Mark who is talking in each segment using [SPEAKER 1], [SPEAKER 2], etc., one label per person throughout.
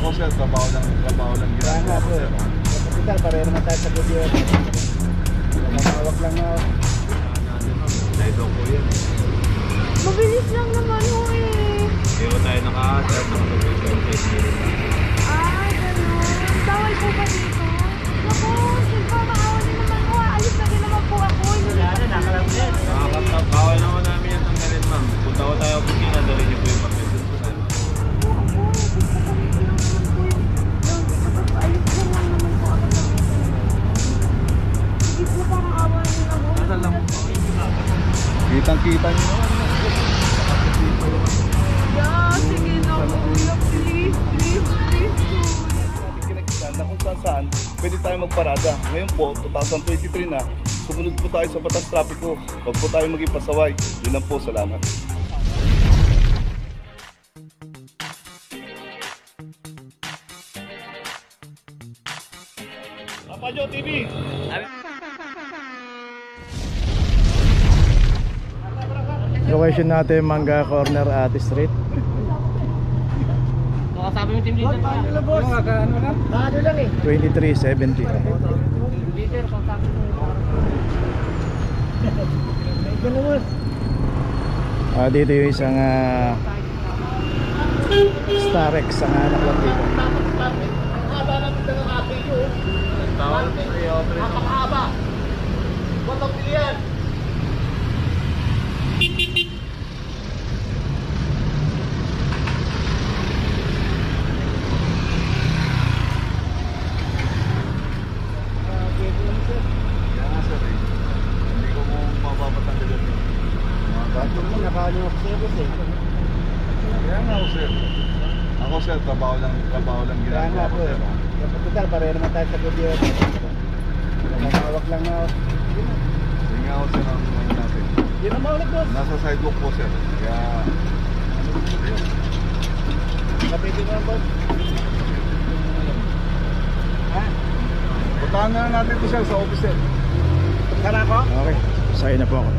[SPEAKER 1] Ako sir, trabaho lang ginagawa ko sir.
[SPEAKER 2] Kapital, pareho naman tayo sa gobyerno. Nakawak lang na.
[SPEAKER 1] Dahil daw po yan.
[SPEAKER 3] Mabilis lang naman ho eh.
[SPEAKER 1] Hindi ko tayo naka-sir, naka-25
[SPEAKER 3] Ah, gano'n. Bawal po ba dito? Naku, siyempre maawa din naman ho. Alis na din naman po ako.
[SPEAKER 1] Bawal naman namin yan tanggalin ma'am. Punta ko tayo opisina, dali niyo po yung papel. Dun po tayo ma'am.
[SPEAKER 3] Alis na lang naman po ako. Sige po, parang awa niyo na ho.
[SPEAKER 1] Nasaan lang po? Kitang-kita niyo naman.
[SPEAKER 3] Yeah, sige na po. Please, please, please.
[SPEAKER 2] Na kung saan pwede tayo magparada. Ngayon po, 2023 na, sumunod po tayo sa batas trapiko. Huwag po tayo maging pasaway. Yun lang po, salamat. Papajo TV!
[SPEAKER 4] Location natin Mangga Corner Ate Street.
[SPEAKER 5] Sabi mo team leader pa. Ano na? Ano lang eh.
[SPEAKER 4] 2370.
[SPEAKER 5] Leader, kontak mo.
[SPEAKER 4] Dito yung isang Starex ang anak lang dito.
[SPEAKER 5] Ang haba namin ng ate yun.
[SPEAKER 1] Tawag po sa iyo.
[SPEAKER 5] Napakahaba. Watang bilian.
[SPEAKER 1] Hindi ko mo mapapatanggalan yun.
[SPEAKER 2] Ba't mo nakano ako service eh?
[SPEAKER 1] Kaya nga ako sir. Ako sir, trabaho lang
[SPEAKER 2] Kaya nga
[SPEAKER 1] ginagawa ko
[SPEAKER 2] po
[SPEAKER 1] sir.
[SPEAKER 2] eh. Kapital, pareho naman tayo sa gobyerno. Nakawak lang na.
[SPEAKER 1] Sige nga ako sir, ang ano natin.
[SPEAKER 2] Yun ang maulit boss.
[SPEAKER 1] Nasa sidewalk po sir. Kaya...
[SPEAKER 2] Kapiti mo lang boss. Ha?
[SPEAKER 1] Puntahan na lang natin ito sir sa office sir.
[SPEAKER 2] Punta na ako?
[SPEAKER 4] Okay, sakay na po ako.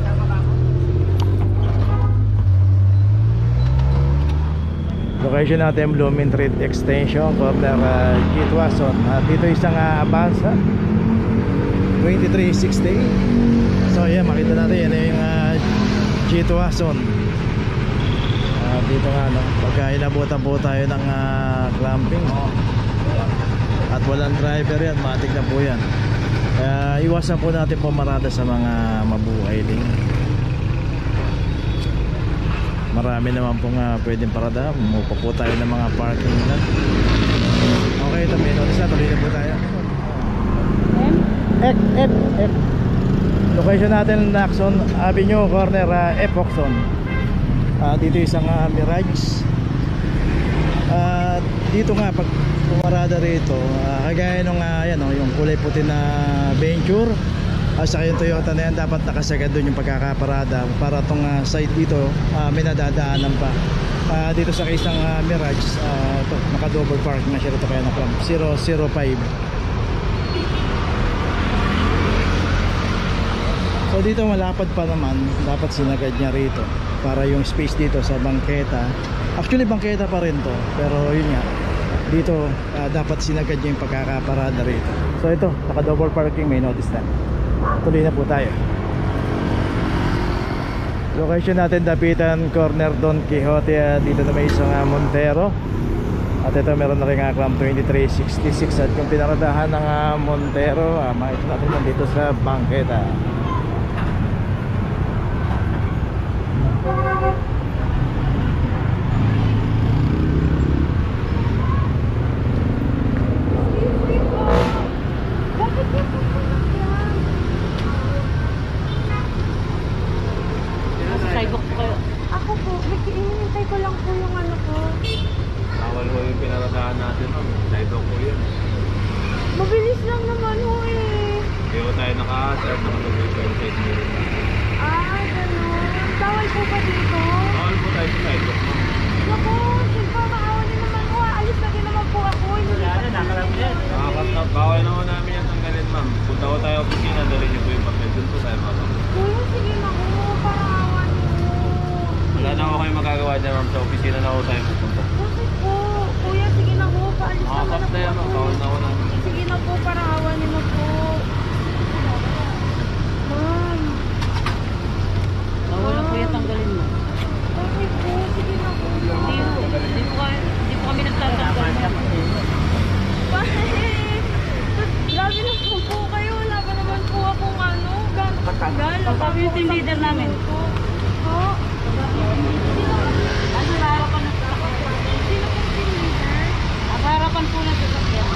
[SPEAKER 4] Location natin Blooming Street Extension, corner G. Tuason. Dito isang Avanza 2360. So yan, makita natin yan yung G. Tuason. Dito nga no, pagka inabutan po tayo ng clamping at walang driver yan, matik na po yan. Kaya iwasan po natin pumarada sa mga mabuhay din. Marami naman pong pwedeng parada. Mupa po tayo ng mga parking lot. Okay, ito may notice na. Tuloy na po tayo. F. Location natin Lacson Avenue, corner Epoxon. Dito isang Mirage. Dito nga pag pumarada rito, kagaya nung yung kulay puti na Venture at saka yung Toyota na yan, dapat nakasagad doon yung pagkakaparada para tong side dito may nadadaanan pa. Dito sa isang Mirage, ito, naka double park na siya rito, kaya naka 005. So dito malapad pa naman, dapat sinagad niya rito para yung space dito sa bangketa. Actually bangketa pa rin to, pero yun nga, dito dapat sinagad niya yung pagkakaparada rito. So ito, naka double parking, may notice na. Tuloy na po tayo. Location natin Dapitan Corner Don Quixote. Dito na may isang Montero. At ito meron na rin Clam 2366. At yung pinaradahan ng Montero, makita natin nandito sa bangketa.
[SPEAKER 3] Ako po, hinihintay ko lang po yung ano ko.
[SPEAKER 1] Bawal ho yung pinaradahan natin ma'am. Sidewalk po yun.
[SPEAKER 3] Mabilis lang naman ho eh.
[SPEAKER 1] Hindi ko tayo naka-sir, naka-25
[SPEAKER 3] Ah, gano'n. Bawal po ba dito?
[SPEAKER 1] Bawal po tayo sa sidewalk ma'am.
[SPEAKER 3] Naku, siyempre maawa din naman ho. Alis na din naman po ako.
[SPEAKER 1] Bawal naman namin yan tanggalin ma'am. Punta ko tayo opisina, dali niyo po yung papel. Dun po tayo ma'am.
[SPEAKER 3] Kuya, sige na ho. Para awa niyo.
[SPEAKER 1] Wala na ako kayo magagawa dyan ma'am. Sa opisina na ako tayo pupunta.
[SPEAKER 3] Bakit po? Kuya, sige na ho. Paalis team leader namin. Po? Ano harapan ng sasakyan? Sino po team leader? Ang harapan po ng sasakyan.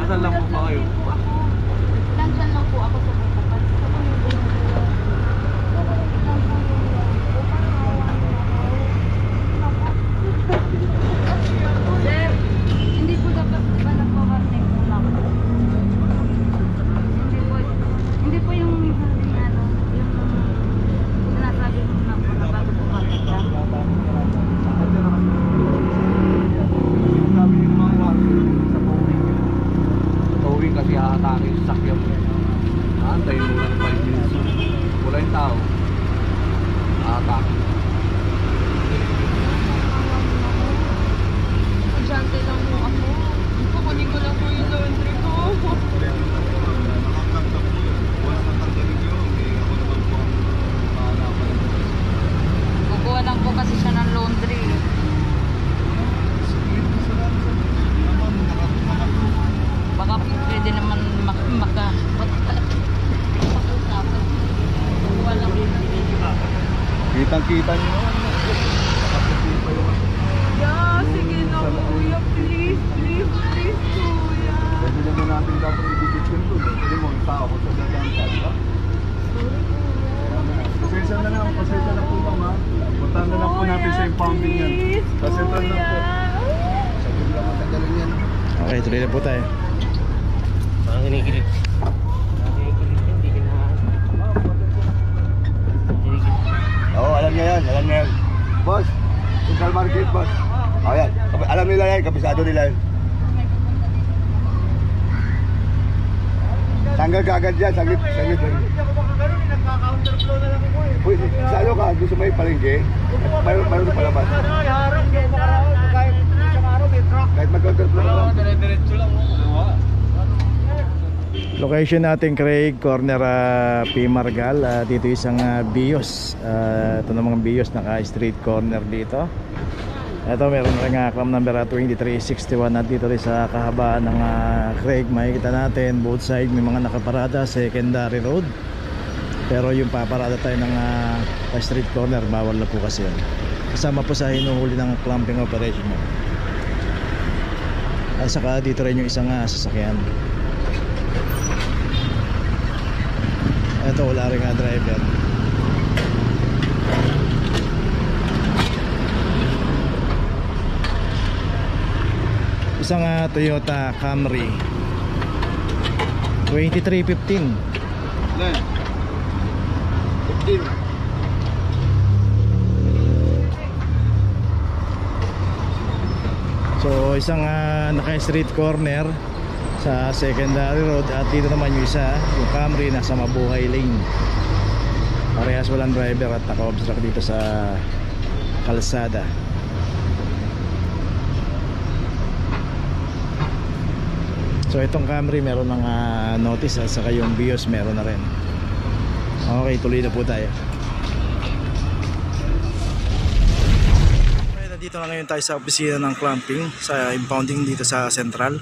[SPEAKER 1] Nasaan lang po ba kayo?
[SPEAKER 3] Nandyan lang po ako sa may tapat. Sir, hindi po dapat ba nagpa-warning po lang? Hindi po yung ano, yung sinasabi mo na po na bago po warning ka.
[SPEAKER 1] Sabi yung mga warning sa towing. Sa towing kasi haatake sa sakyan mo. Naantay mo lang 5 minutes. Wala yung tao. Haatake.
[SPEAKER 3] Adyante lang po ako. Kukunin ko lang po yung laundry ko. Kukuha lang po kasi siya ng laundry. Baka pwede naman maka kukuha lang po.
[SPEAKER 2] Kitang-kita nyo naman.
[SPEAKER 3] Yeah, sige na kuya. Please, please, please kuya.
[SPEAKER 2] Pwede naman natin dapat ibigit yun doon. Pwede mo, yung tao ko sa dadaan ka, di ba? Pasensya na lang po mama. Puntahan na lang po natin sa impounding yan. Pasensya na lang po. Sabihin lang matagalan yan.
[SPEAKER 4] Okay, tuloy na po tayo.
[SPEAKER 1] Parang kinikilig.
[SPEAKER 2] Oo, alam niya yan. Boss, Central Market, boss. O yan, alam nila yan, kabisado nila yan. Tanggal ka agad yan, saglit.
[SPEAKER 5] Hindi ako makakaroon, nagka-counterflow na lang ako eh.
[SPEAKER 2] Uy, sa ano ka? Gusto mo yung palengke? Mayroon palabas.
[SPEAKER 5] Harap, hindi ako makakaroon. Kahit isang araw, may truck.
[SPEAKER 2] Kahit mag-counterflow lang.
[SPEAKER 1] Dire-diretso lang mo.
[SPEAKER 4] Location natin Craig, corner P. Margal. Dito isang BIOS. Ito namang BIOS, naka-street corner dito. Ito meron rin clam number 2361 at dito rin sa kahabaan ng Craig. Makikita natin both side may mga nakaparada, secondary road. Pero yung paparada tayo ng street corner, bawal na po kasi yun. Kasama po sa hinuhuli ng clamping operation mo. At saka dito rin yung isang sasakyan. Ito wala rin driver. Isang Toyota Camry 2315.
[SPEAKER 2] Ilan? 15.
[SPEAKER 4] So isang naka-street corner sa secondary road at dito naman yung isa, yung Camry nasa Mabuhay Lane. Parehas walang driver at naka-obstruct dito sa kalsada. So itong Camry meron ng notice at saka yung BIOS meron na rin. Okay, tuloy na po tayo. Okay, nandito na ngayon tayo sa opisina ng clamping sa impounding dito sa Central.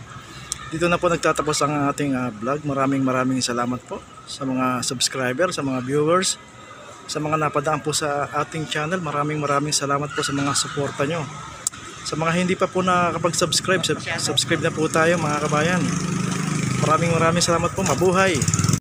[SPEAKER 4] Dito na po nagtatapos ang ating vlog. Maraming salamat po sa mga subscriber, sa mga viewers, sa mga napadaan po sa ating channel. Maraming salamat po sa mga suporta nyo. Sa mga hindi pa po nakakapag-subscribe, subscribe na po tayo mga kabayan. Maraming salamat po. Mabuhay!